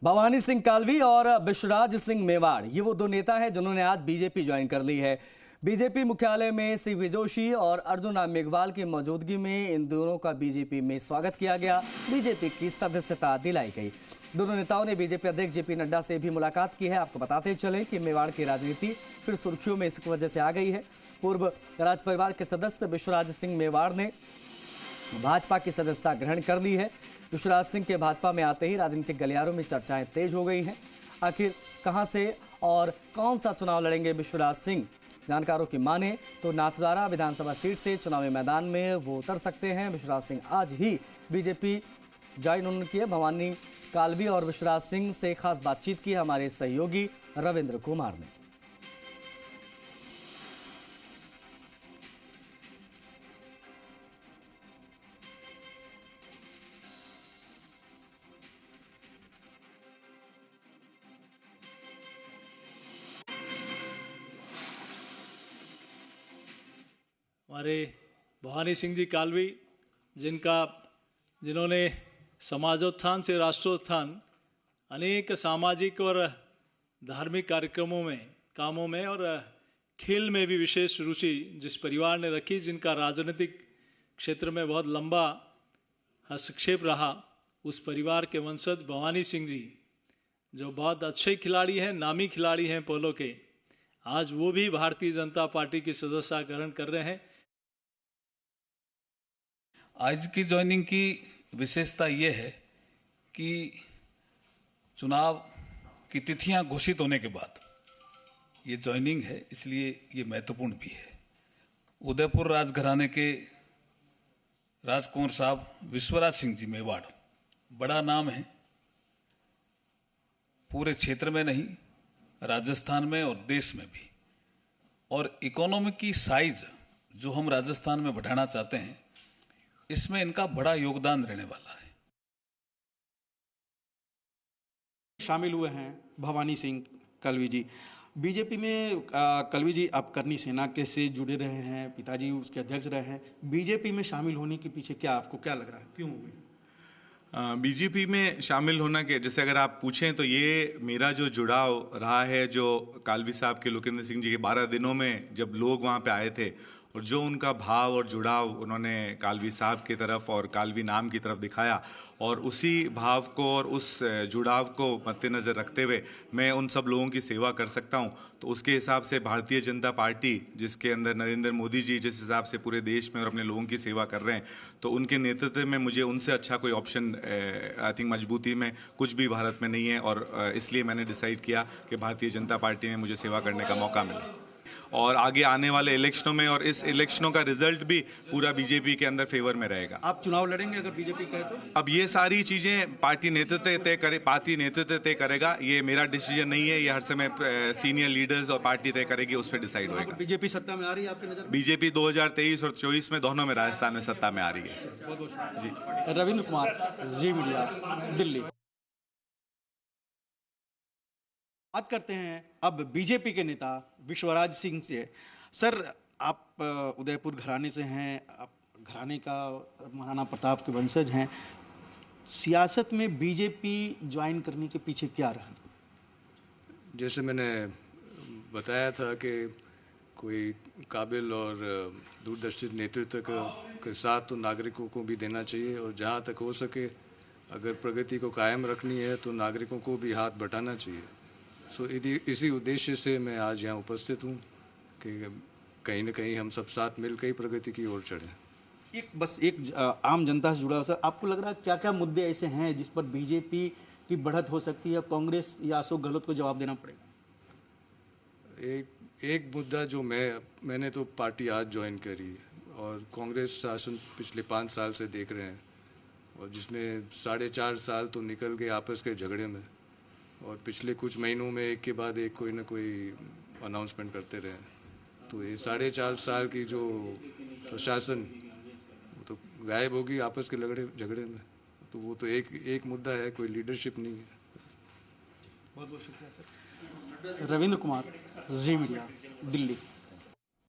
भवानी सिंह कालवी और विश्वराज सिंह मेवाड़, ये वो दो नेता हैं जिन्होंने आज बीजेपी ज्वाइन कर ली है। बीजेपी मुख्यालय में सीपी जोशी और अर्जुन राम मेघवाल की मौजूदगी में इन दोनों का बीजेपी में स्वागत किया गया। बीजेपी की सदस्यता दिलाई गई। दोनों नेताओं ने बीजेपी अध्यक्ष जेपी नड्डा से भी मुलाकात की है। आपको बताते चले कि मेवाड़ की राजनीति फिर सुर्खियों में इस वजह से आ गई है। पूर्व राज परिवार के सदस्य विश्वराज सिंह मेवाड़ ने भाजपा की सदस्यता ग्रहण कर ली है। विश्वराज सिंह के भाजपा में आते ही राजनीतिक गलियारों में चर्चाएं तेज हो गई हैं। आखिर कहां से और कौन सा चुनाव लड़ेंगे विश्वराज सिंह? जानकारों की माने तो नाथद्वारा विधानसभा सीट से चुनावी मैदान में वो उतर सकते हैं। विश्वराज सिंह आज ही बीजेपी ज्वाइन उन्होंने की है। भवानी कालवी और विश्वराज सिंह से खास बातचीत की हमारे सहयोगी रविंद्र कुमार ने। हमारे भवानी सिंह जी कालवी जिन्होंने समाजोत्थान से राष्ट्रोत्थान अनेक सामाजिक और धार्मिक कामों में और खेल में भी विशेष रुचि जिस परिवार ने रखी, जिनका राजनीतिक क्षेत्र में बहुत लंबा हस्तक्षेप रहा, उस परिवार के वंशज भवानी सिंह जी जो बहुत अच्छे खिलाड़ी हैं, नामी खिलाड़ी हैं पोलो के, आज वो भी भारतीय जनता पार्टी की सदस्यता ग्रहण कर रहे हैं। आज की ज्वाइनिंग की विशेषता ये है कि चुनाव की तिथियां घोषित होने के बाद ये ज्वाइनिंग है, इसलिए ये महत्वपूर्ण भी है। उदयपुर राजघराने के राजकुंवर साहब विश्वराज सिंह जी मेवाड़ बड़ा नाम है, पूरे क्षेत्र में नहीं, राजस्थान में और देश में भी। और इकोनॉमी की साइज जो हम राजस्थान में बढ़ाना चाहते हैं, इसमें इनका बड़ा योगदान रहने वाला है। शामिल हुए हैं भवानी सिंह कालवी जी बीजेपी में। कालवी जी, आप करनी सेना के से जुड़े रहे हैं, पिताजी उसके अध्यक्ष रहे हैं। बीजेपी में शामिल होने के पीछे आपको क्या लग रहा है, क्यों हुए? बीजेपी में शामिल होना के जैसे अगर आप पूछें तो ये मेरा जो जुड़ाव रहा है, जो कालवी साहब के लोकेंद्र सिंह जी के 12 दिनों में जब लोग वहाँ पे आए थे और जो उनका भाव और जुड़ाव उन्होंने कालवी साहब की तरफ और कालवी नाम की तरफ दिखाया, और उसी भाव को और उस जुड़ाव को मद्देनज़र रखते हुए मैं उन सब लोगों की सेवा कर सकता हूं, तो उसके हिसाब से भारतीय जनता पार्टी, जिसके अंदर नरेंद्र मोदी जी जिस हिसाब से पूरे देश में और अपने लोगों की सेवा कर रहे हैं, तो उनके नेतृत्व में मुझे उनसे अच्छा कोई ऑप्शन आई थिंक मजबूती में कुछ भी भारत में नहीं है। और इसलिए मैंने डिसाइड किया कि भारतीय जनता पार्टी में मुझे सेवा करने का मौका मिले और आगे आने वाले इलेक्शनों में, और इस इलेक्शनों का रिजल्ट भी पूरा बीजेपी के अंदर फेवर में रहेगा। आप चुनाव लड़ेंगे अगर बीजेपी कहे तो? अब ये सारी चीजें पार्टी नेतृत्व तय करेगा। ये मेरा डिसीजन नहीं है, ये हर समय सीनियर लीडर्स और पार्टी तय करेगी, उस पर डिसाइड होगा। बीजेपी सत्ता में आ रही है आपकी नजर? बीजेपी 2023 और 24 में दोनों में राजस्थान में सत्ता में आ रही है। जी। रविंद्र कुमार, जी मीडिया, दिल्ली। बात करते हैं अब बीजेपी के नेता विश्वराज सिंह से। सर, आप उदयपुर घराने से हैं, आप घराने का महाराणा प्रताप के वंशज हैं। सियासत में बीजेपी ज्वाइन करने के पीछे क्या रहा? जैसे मैंने बताया था कि कोई काबिल और दूरदर्शी नेतृत्व के साथ तो नागरिकों को भी देना चाहिए, और जहाँ तक हो सके अगर प्रगति को कायम रखनी है तो नागरिकों को भी हाथ बटाना चाहिए। इसी उद्देश्य से मैं आज यहाँ उपस्थित हूँ कि कहीं न कहीं हम सब साथ मिलकर ही प्रगति की ओर चढ़ें। एक आम जनता से जुड़ा, सर आपको लग रहा है क्या क्या मुद्दे ऐसे हैं जिस पर बीजेपी की बढ़त हो सकती है, कांग्रेस या अशोक गहलोत को जवाब देना पड़ेगा? एक मुद्दा जो मैंने तो पार्टी आज ज्वाइन करी और कांग्रेस शासन पिछले 5 साल से देख रहे हैं, और जिसमें 4.5 साल तो निकल गए आपस के झगड़े में, और पिछले कुछ महीनों में एक के बाद एक कोई ना कोई अनाउंसमेंट करते रहे। तो ये 4.5 साल की जो प्रशासन वो तो गायब होगी आपस के झगड़े में। तो वो तो एक मुद्दा है, कोई लीडरशिप नहीं है। बहुत बहुत शुक्रिया सर। रविंद्र कुमार, जी मीडिया, दिल्ली।